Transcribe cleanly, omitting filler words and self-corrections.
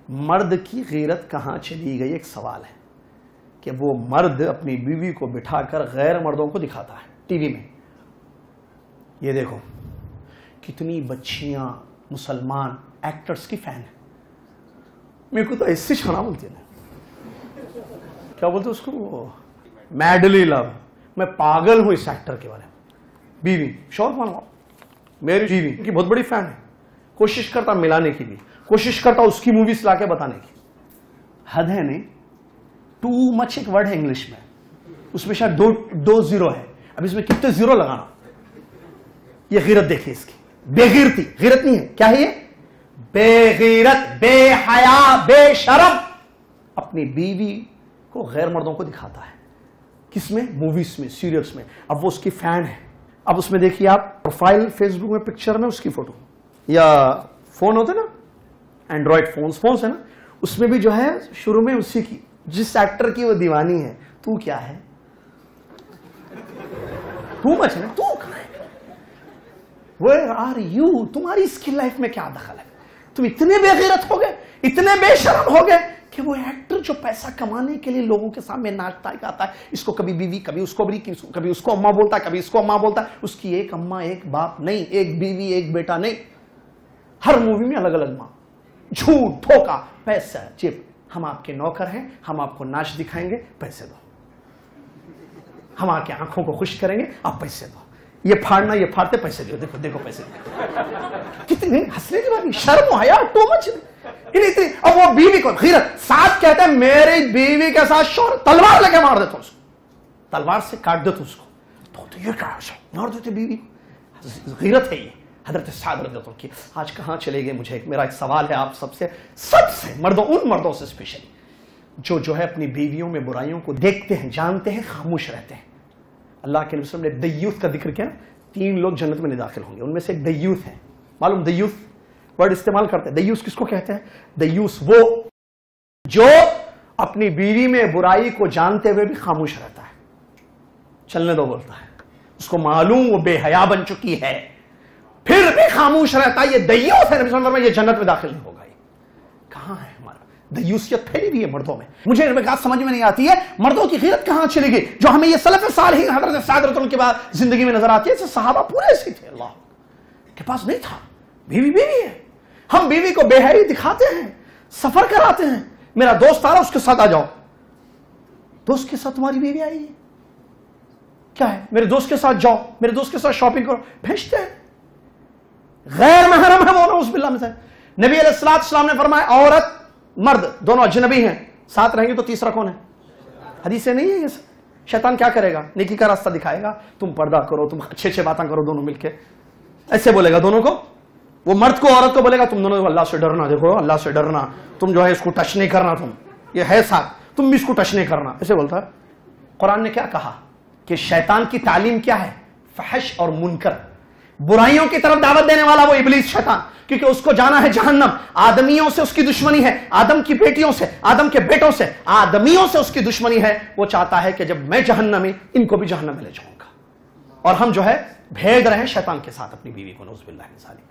مرد کی غیرت کہاں چلی گئی؟ ایک سوال ہے کہ وہ مرد اپنی بیوی کو بٹھا کر غیر مردوں کو دکھاتا ہے ٹی وی میں. یہ دیکھو کتنی بچیاں مسلمان ایکٹرز کی فین ہیں. میرے کو تو ایسے چھانا بولتے ہیں, کیا بولتے اس کو, میڈلی لو. میں پاگل ہوں اس ایکٹر کے بارے میں. بیوی شوق مانو میری بیوی کی بہت بڑی فین ہے, کوشش کرتا ملانے کی بھی, کوشش کرتا اس کی موویز لا کے بتانے کی. حد ہے نہیں, ٹو مچ ایک ورڈ ہے انگلش میں, اس میں شاید دو زیرو ہے. اب اس میں کتنے زیرو لگانا. یہ غیرت دیکھیں اس کی, بے غیرتی. غیرت نہیں ہے, کیا ہے یہ؟ بے غیرت, بے حیا, بے شرم. اپنی بیوی کو غیر مردوں کو دکھاتا ہے. کس میں؟ موویز میں, سیریلز میں. اب وہ اس کی فین ہے. اب اس میں دیکھیے آپ پروفائل فیس بک میں پکچر میں اس کی فوٹو, یا فون ہوتے نا اینڈرائڈ فونز ہے نا, اس میں بھی جو ہے شروع میں اسی کی, جس ایکٹر کی وہ دیوانی ہے. تو کیا ہے؟ تو مچ ہے نا, تو کہاں ہے؟ Where are you? تمہاری اس کی لائف میں کیا دخل ہے؟ تم اتنے بے غیرت ہو گئے, اتنے بے شرم ہو گئے کہ وہ ایکٹر جو پیسہ کمانے کے لیے لوگوں کے سامنے ناچتا گاتا ہے, اس کو کبھی بیوی, کبھی اس کو بھی, کبھی اس کو اماں بولتا ہے, کبھی اس کو اماں بولتا ہے. اس کی ایک اماں ایک باپ نہیں, ایک بیوی ایک بیٹا نہیں, ہر مووی میں الگ الگ ماں. جھوٹ, دھوکا, پیسہ, چپ. ہم آپ کے نوکر ہیں, ہم آپ کو ناچ دکھائیں گے, پیسے دو. ہم آپ کے آنکھوں کو خوش کریں گے, آپ پیسے دو. یہ پھاڑنا, یہ پھاڑتے, پیسے دو. دیکھو دیکھو پیسے دو. کتنی ہنسنے کی بات, شرم و حیا ٹو مچ. اب وہ بیوی کو غیرت, ساتھ کہتے ہیں میری بیوی کے ساتھ شور, تلوار لے کے مار دیتا اس کو, تلوار سے کاٹ دیتا اس کو. تو یہ کہا مار دیتے بیوی کو. غیرت ہے یہ. حضرت سعد رضی اللہ عنہ کی آج کہاں چلے گئے؟ میرا ایک سوال ہے آپ سب سے مردوں, ان مردوں سے اسپیشلی جو ہے اپنی بیویوں میں برائیوں کو دیکھتے ہیں, جانتے ہیں, خاموش رہتے ہیں. اللہ کے نبی صلی اللہ علیہ وسلم نے دیوث کا ذکر کیا. 3 لوگ جنت میں نہیں داخل ہوں گے, ان میں سے ایک دیوث ہے. معلوم دیوث ورڈ استعمال کرتے ہیں. دیوث کس کو کہتے ہیں؟ دیوث وہ جو اپنی بیوی میں برائی کو جانتے ہوئے بھی خاموش رہتا ہے, چلنے دو بولتا ہے. اس کو معلوم وہ بے حیا بن چکی ہے, پھر بھی خاموش رہتا ہے. یہ دیوث ہے. نبی صلی اللہ علیہ وسلم یہ جنت میں داخل نہیں ہوگا. کہاں ہے ہمارا دیوثیت؟ پھیلی ہوئی ہے مردوں میں. مجھے بات سمجھ میں نہیں آتی ہے, مردوں کی غیرت کہاں چلی گئی جو ہمیں یہ سلف صالحین حضرت سعد رضی اللہ عنہ کے بعد زندگی میں نظر آتی ہے. صحابہ پورے ایسے تھے, اللہ کے پاس نہیں تھا. بیوی بیوی ہے. ہم بیوی کو بے حیائی دکھاتے ہیں, سفر کراتے ہیں. میرا دوست آ رہا, اس کے ساتھ آ جاؤ. دوست کے ساتھ تمہاری بیوی آئی ہے, کیا ہے؟ میرے دوست کے ساتھ جاؤ, میرے دوست کے ساتھ شاپنگ کرو, بھیجتے ہیں. غیر محرم ہے وہ, نعوذ باللہ میں سے. نبی علیہ السلام نے فرمایا عورت مرد دونوں اجنبی ہیں, ساتھ رہیں گے تو تیسرا کون ہے؟ حدیث سے نہیں ہے یہ. شیطان کیا کرے گا؟ نیکی کا راستہ دکھائے گا. تم پردہ کرو, تم اچھے باتیں کرو دونوں مل کے, ایسے بولے گا دونوں کو. وہ مرد کو عورت کو بولے گا تم دونوں اللہ سے ڈرنا, دیکھو اللہ سے ڈرنا, تم جو ہے اس کو ٹچ نہیں کرنا, تم یہ ہے ساتھ, تم بھی اس کو ٹچ نہیں کرنا, ایسے بولتا ہے. قرآن نے کیا کہا کہ شیطان کی تعلیم کیا ہے؟ فحش اور منکر, برائیوں کی طرف دعوت دینے والا وہ ابلیس شیطان. کیونکہ اس کو جانا ہے جہنم. آدمیوں سے اس کی دشمنی ہے, آدم کی بیٹیوں سے, آدم کے بیٹوں سے, آدمیوں سے اس کی دشمنی ہے. وہ چاہتا ہے کہ جب میں جہنمی, ان کو بھی جہنم میں لے جاؤں گا. اور ہم جو ہے بھیج رہے ہیں شیطان کے ساتھ اپنی بیوی کو, نعوذ باللہ من ذالک.